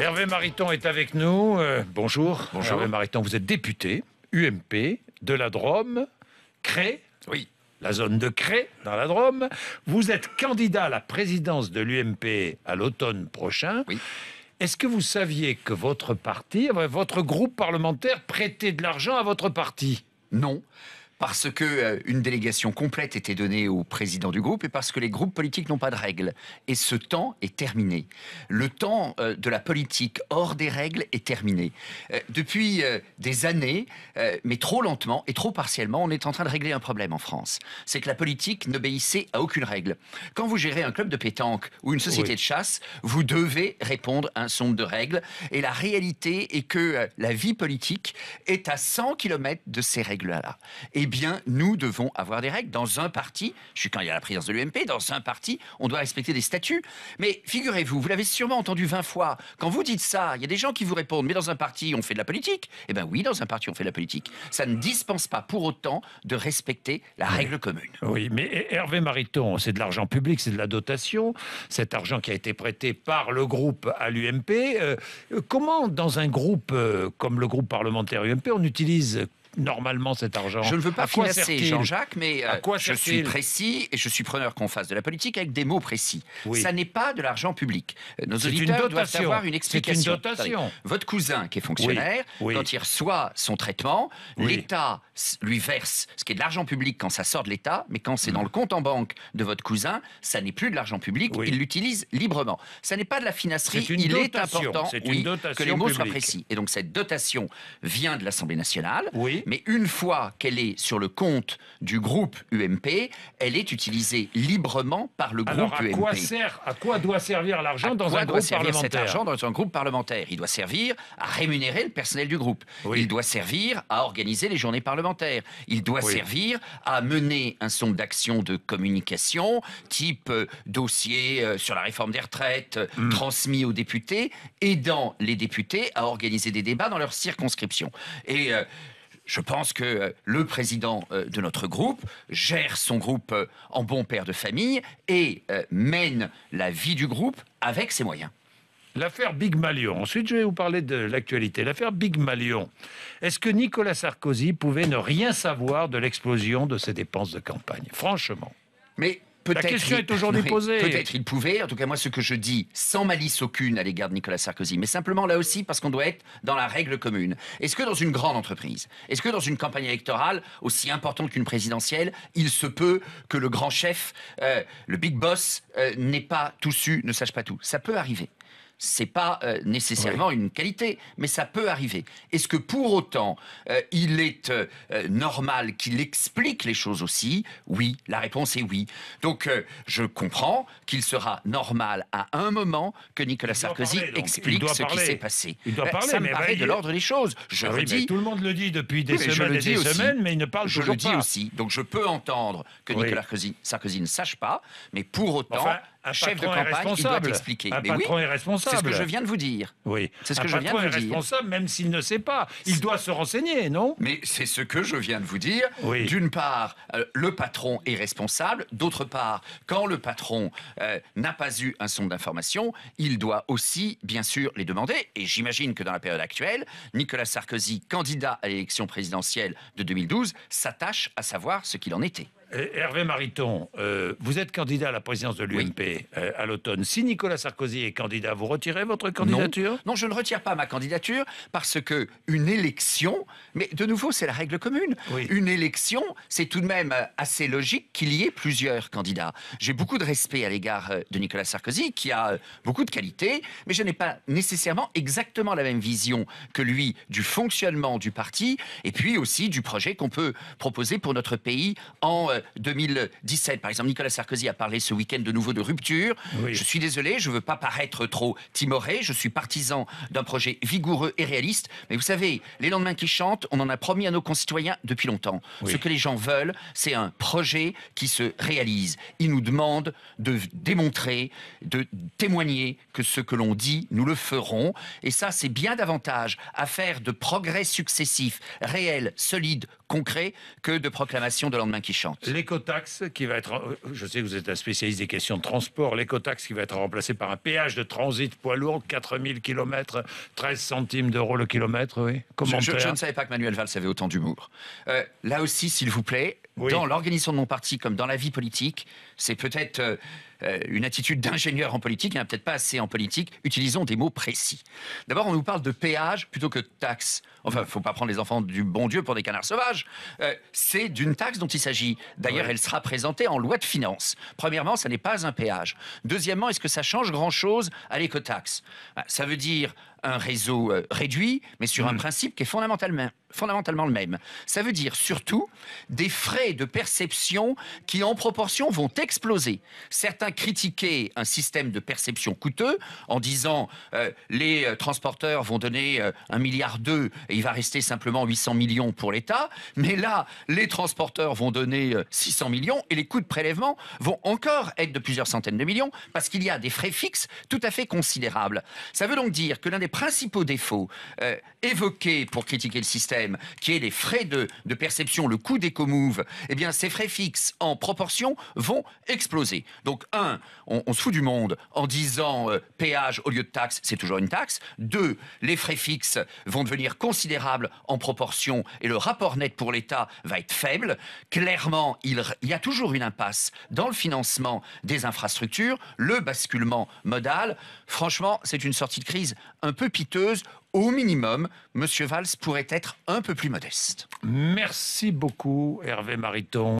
Hervé Mariton est avec nous. Bonjour. Bonjour. Hervé Mariton, vous êtes député, UMP, de la Drôme, Cré. Oui. La zone de Cré, dans la Drôme. Vous êtes candidat à la présidence de l'UMP à l'automne prochain. Oui. Est-ce que vous saviez que votre parti, votre groupe parlementaire prêtait de l'argent à votre parti? Non. Parce que une délégation complète était donnée au président du groupe et parce que les groupes politiques n'ont pas de règles. Et ce temps est terminé. Le temps de la politique hors des règles est terminé. Depuis des années, mais trop lentement et trop partiellement, on est en train de régler un problème en France. C'est que la politique n'obéissait à aucune règle. Quand vous gérez un club de pétanque ou une société de chasse, vous devez répondre à un certain nombre de règles. Et la réalité est que la vie politique est à 100 km de ces règles-là. Eh bien, nous devons avoir des règles. Dans un parti, je suis candidat à la présidence de l'UMP, dans un parti, on doit respecter des statuts. Mais figurez-vous, vous l'avez sûrement entendu 20 fois, quand vous dites ça, il y a des gens qui vous répondent, mais dans un parti, on fait de la politique. Eh bien oui, dans un parti, on fait de la politique. Ça ne dispense pas pour autant de respecter la règle commune. Oui, mais Hervé Mariton, c'est de l'argent public, c'est de la dotation, cet argent qui a été prêté par le groupe à l'UMP. Comment, dans un groupe comme le groupe parlementaire UMP, on utilise normalement cet argent? Je ne veux pas finasser sert-il, Jean-Jacques, mais je suis sert-il précis et je suis preneur qu'on fasse de la politique avec des mots précis. Oui. Ça n'est pas de l'argent public. Nos C'est une auditeurs doivent dotation. avoir une explication. C'est une dotation. Attendez. Votre cousin qui est fonctionnaire, Oui. quand il reçoit son traitement, Oui. l'État lui verse ce qui est de l'argent public quand ça sort de l'État, mais quand c'est dans le compte en banque de votre cousin, ça n'est plus de l'argent public, Oui. il l'utilise librement. Ça n'est pas de la finasserie, C'est une il est dotation. important C'est une dotation que les mots soient publique. précis. Et donc cette dotation vient de l'Assemblée nationale, Oui. mais une fois qu'elle est sur le compte du groupe UMP, elle est utilisée librement par le Alors, groupe UMP. à quoi doit servir l'argent dans Quoi un doit groupe servir cet parlementaire? argent dans un groupe parlementaire? Il doit servir à rémunérer le personnel du groupe. Oui. Il doit servir à organiser les journées parlementaires. Il doit Oui. servir à mener un certain nombre d'actions de communication, type dossier sur la réforme des retraites, transmis aux députés, aidant les députés à organiser des débats dans leur circonscription. Et je pense que le président de notre groupe gère son groupe en bon père de famille et mène la vie du groupe avec ses moyens. L'affaire Big Malion. Ensuite, je vais vous parler de l'actualité. L'affaire Big Malion. Est-ce que Nicolas Sarkozy pouvait ne rien savoir de l'explosion de ses dépenses de campagne? Franchement. Mais peut-être question est aujourd'hui posée. Peut-être il pouvait. En tout cas, moi, ce que je dis, sans malice aucune à l'égard de Nicolas Sarkozy, mais simplement là aussi parce qu'on doit être dans la règle commune. Est-ce que dans une grande entreprise, est-ce que dans une campagne électorale aussi importante qu'une présidentielle, il se peut que le grand chef, le big boss, n'ait pas tout su, ne sache pas tout? Ça peut arriver. C'est pas nécessairement une qualité, mais ça peut arriver. Est-ce que pour autant, il est normal qu'il explique les choses aussi? Oui, la réponse est oui. Donc, je comprends qu'il sera normal à un moment que Nicolas Sarkozy explique ce qui s'est passé. Il doit parler, ça me mais paraît de l'ordre des choses. Je Ah oui, mais redis, tout le monde le dit depuis des oui, mais je semaines le et dis des aussi. semaines, mais il ne parle je toujours le dis pas. aussi. Donc, je peux entendre que Oui. Nicolas Sarkozy ne sache pas, mais pour autant, Enfin, un chef de patron est campagne, il doit responsable. expliquer. Un Mais oui, patron est responsable. c'est ce que je viens de vous dire. Oui. C'est ce que Un je viens de patron vous est dire. responsable même s'il ne sait pas. Il doit se renseigner, non? Mais c'est ce que je viens de vous dire. Oui. D'une part, le patron est responsable. D'autre part, quand le patron n'a pas eu un son d'information, il doit aussi, bien sûr, les demander. Et j'imagine que dans la période actuelle, Nicolas Sarkozy, candidat à l'élection présidentielle de 2012, s'attache à savoir ce qu'il en était. Hervé Mariton, vous êtes candidat à la présidence de l'UMP à l'automne. Si Nicolas Sarkozy est candidat, vous retirez votre candidature? Non, je ne retire pas ma candidature parce que une élection, mais de nouveau, c'est la règle commune. Oui. Une élection, c'est tout de même assez logique qu'il y ait plusieurs candidats. J'ai beaucoup de respect à l'égard de Nicolas Sarkozy, qui a beaucoup de qualités, mais je n'ai pas nécessairement exactement la même vision que lui du fonctionnement du parti et puis aussi du projet qu'on peut proposer pour notre pays en 2017. Par exemple, Nicolas Sarkozy a parlé ce week-end de nouveau de rupture. Oui. Je suis désolé, je ne veux pas paraître trop timoré. Je suis partisan d'un projet vigoureux et réaliste. Mais vous savez, les lendemains qui chantent, on en a promis à nos concitoyens depuis longtemps. Oui. Ce que les gens veulent, c'est un projet qui se réalise. Ils nous demandent de démontrer, de témoigner que ce que l'on dit, nous le ferons. Et ça, c'est bien davantage affaire de progrès successifs, réels, solides, concret que de proclamations de lendemain qui chantent. L'écotaxe qui va être, je sais que vous êtes un spécialiste des questions de transport, l'écotaxe qui va être remplacé par un péage de transit poids lourd, 4000 km, 13 centimes d'euros le kilomètre, oui. Je ne savais pas que Manuel Valls avait autant d'humour. Là aussi, s'il vous plaît, oui. Dans l'organisation de mon parti comme dans la vie politique, c'est peut-être une attitude d'ingénieur en politique, il n'y en a peut-être pas assez en politique. Utilisons des mots précis. D'abord, on nous parle de péage plutôt que de taxe. Enfin, il ne faut pas prendre les enfants du bon Dieu pour des canards sauvages. C'est d'une taxe dont il s'agit. D'ailleurs, elle sera présentée en loi de finances. Premièrement, ça n'est pas un péage. Deuxièmement, est-ce que ça change grand-chose à l'écotaxe? Ça veut dire un réseau réduit, mais sur un principe qui est fondamentalement le même. Ça veut dire surtout des frais de perception qui, en proportion, vont exploser. Certains critiquaient un système de perception coûteux en disant les transporteurs vont donner 1,2 milliard et il va rester simplement 800 millions pour l'État. Mais là, les transporteurs vont donner 600 millions et les coûts de prélèvement vont encore être de plusieurs centaines de millions parce qu'il y a des frais fixes tout à fait considérables. Ça veut donc dire que l'un des principaux défauts évoqués pour critiquer le système, qui est les frais de perception, le coût d'éco-move, eh bien, ces frais fixes en proportion vont exploser. Donc, on se fout du monde en disant péage au lieu de taxe, c'est toujours une taxe. 2, les frais fixes vont devenir considérables en proportion et le rapport net pour l'État va être faible. Clairement, il y a toujours une impasse dans le financement des infrastructures, le basculement modal. Franchement, c'est une sortie de crise un peu piteuse. Au minimum, M. Valls pourrait être un peu plus modeste. Merci beaucoup, Hervé Mariton.